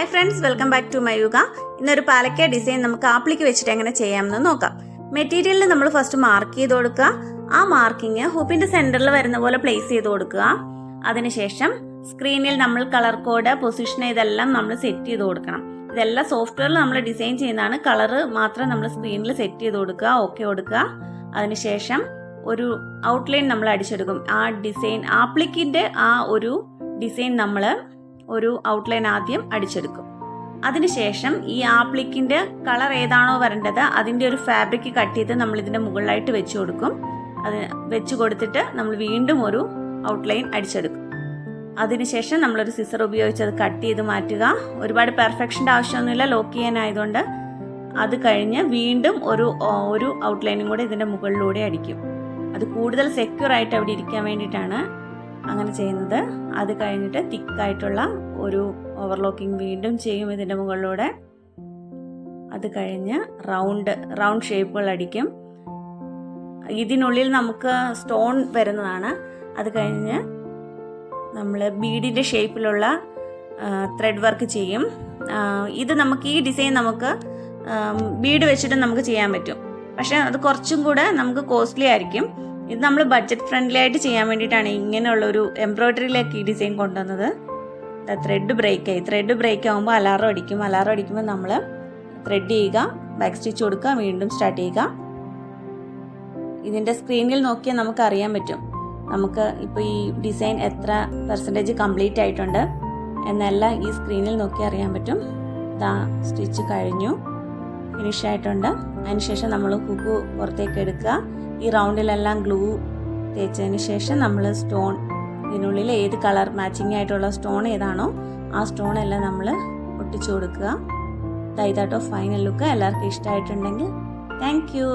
Hi friends, welcome back to Mayuka. ഇന്നൊരു പാലക്ക design നമുക്ക് ആപ്ലിക്ക് വെച്ചിട്ട് എങ്ങനെ ചെയ്യാമെന്ന് നോക്കാം. മെറ്റീരിയലിൽ നമ്മൾ ഫസ്റ്റ് മാർക്ക് ചെയ്ത് കൊടുക്കുക. ആ മാർക്കിങ് ഹൂപ്പിന്റെ സെന്ററിൽ വരുന്ന പോലെ പ്ലേസ് ചെയ്ത് കൊടുക്കുക. അതിനുശേഷം സ്ക്രീനിൽ നമ്മൾ കളർ കോഡ്, പൊസിഷൻ ഇതെല്ലാം നമ്മൾ സെറ്റ് ചെയ്ത് കൊടുക്കണം. ഇതെല്ലാം സോഫ്റ്റ്വെയറിൽ നമ്മൾ ഡിസൈൻ ചെയ്യുന്നതാണ്. കളർ മാത്രം നമ്മൾ സ്ക്രീനിൽ സെറ്റ് ചെയ്ത് കൊടുക്കുക, ഓക്കെ കൊടുക്കുക. അതിനുശേഷം ഒരു ഔട്ട്ലൈൻ നമ്മൾ അടിച്ചെടുക്കും. ആ ഡിസൈൻ ആപ്ലിക്കിന്റെ ആ ഒരു ഡിസൈൻ നമ്മൾ ഒരു ഔട്ട്ലൈൻ ആദ്യം അടിച്ചെടുക്കും. അതിനുശേഷം ഈ ആപ്ലിക്കിന്റെ കളർ ഏതാണോ വരേണ്ടത് അതിൻ്റെ ഒരു ഫാബ്രിക് കട്ട് ചെയ്ത് നമ്മൾ ഇതിൻ്റെ മുകളിലായിട്ട് വെച്ച് കൊടുക്കും. അത് വെച്ച് കൊടുത്തിട്ട് നമ്മൾ വീണ്ടും ഒരു ഔട്ട്ലൈൻ അടിച്ചെടുക്കും. അതിനുശേഷം നമ്മളൊരു സിസർ ഉപയോഗിച്ച് അത് കട്ട് ചെയ്ത് മാറ്റുക. ഒരുപാട് പെർഫെക്ഷൻ്റെ ആവശ്യമൊന്നുമില്ല, ലോക്ക് ചെയ്യാനായതുകൊണ്ട്. അത് കഴിഞ്ഞ് വീണ്ടും ഒരു ഔട്ട്ലൈനും കൂടെ ഇതിൻ്റെ മുകളിലൂടെ അടിക്കും. അത് കൂടുതൽ സെക്യൂർ ആയിട്ട് അവിടെ ഇരിക്കാൻ വേണ്ടിയിട്ടാണ് അങ്ങനെ ചെയ്യുന്നത്. അത് കഴിഞ്ഞിട്ട് തിക്കായിട്ടുള്ള ഒരു ഓവർലോക്കിംഗ് വീണ്ടും ചെയ്യും ഇതിൻ്റെ മുകളിലൂടെ. അത് കഴിഞ്ഞ് റൗണ്ട് ഷേപ്പുകൾ അടിക്കും. ഇതിനുള്ളിൽ നമുക്ക് സ്റ്റോൺ വരുന്നതാണ്. അത് കഴിഞ്ഞ് നമ്മൾ ബീഡിൻ്റെ ഷേപ്പിലുള്ള ത്രെഡ് വർക്ക് ചെയ്യും. ഇത് നമുക്ക് ഈ ഡിസൈൻ നമുക്ക് ബീഡ് വെച്ചിട്ട് നമുക്ക് ചെയ്യാൻ പറ്റും. പക്ഷേ അത് കുറച്ചും കൂടെ നമുക്ക് കോസ്റ്റ്ലി ആയിരിക്കും. ഇത് നമ്മൾ ബഡ്ജറ്റ് ഫ്രണ്ട്ലി ആയിട്ട് ചെയ്യാൻ വേണ്ടിയിട്ടാണ് ഇങ്ങനെയുള്ളൊരു എംബ്രോയ്ഡറിയിലേക്ക് ഈ ഡിസൈൻ കൊണ്ടുവന്നത്. ത്രെഡ് ബ്രേക്ക് ആകുമ്പോൾ അലാറം അടിക്കുമ്പോൾ നമ്മൾ ത്രെഡ് ചെയ്യുക, ബാക്ക് സ്റ്റിച്ച് കൊടുക്കുക, വീണ്ടും സ്റ്റാർട്ട് ചെയ്യുക. ഇതിൻ്റെ സ്ക്രീനിൽ നോക്കിയാൽ നമുക്ക് അറിയാൻ പറ്റും നമുക്ക് ഇപ്പോൾ ഈ ഡിസൈൻ എത്ര % കംപ്ലീറ്റ് ആയിട്ടുണ്ട് എന്നെല്ലാം ഈ സ്ക്രീനിൽ നോക്കി അറിയാൻ പറ്റും. സ്റ്റിച്ച് കഴിഞ്ഞു, ഫിനിഷ് ആയിട്ടുണ്ട്. അതിനുശേഷം നമ്മൾ ഹുക്ക് പുറത്തേക്ക് എടുക്കുക. ഈ റൗണ്ടിലെല്ലാം ഗ്ലൂ തേച്ചതിന് ശേഷം നമ്മൾ സ്റ്റോൺ, ഇതിനുള്ളിൽ ഏത് കളർ മാച്ചിങ് ആയിട്ടുള്ള സ്റ്റോൺ ഏതാണോ ആ സ്റ്റോൺ എല്ലാം നമ്മൾ ഒട്ടിച്ചു കൊടുക്കുക. ഇതാട്ടോ ഫൈനൽ ലുക്ക്. എല്ലാവർക്കും ഇഷ്ടമായിട്ടുണ്ടെങ്കിൽ താങ്ക് യു.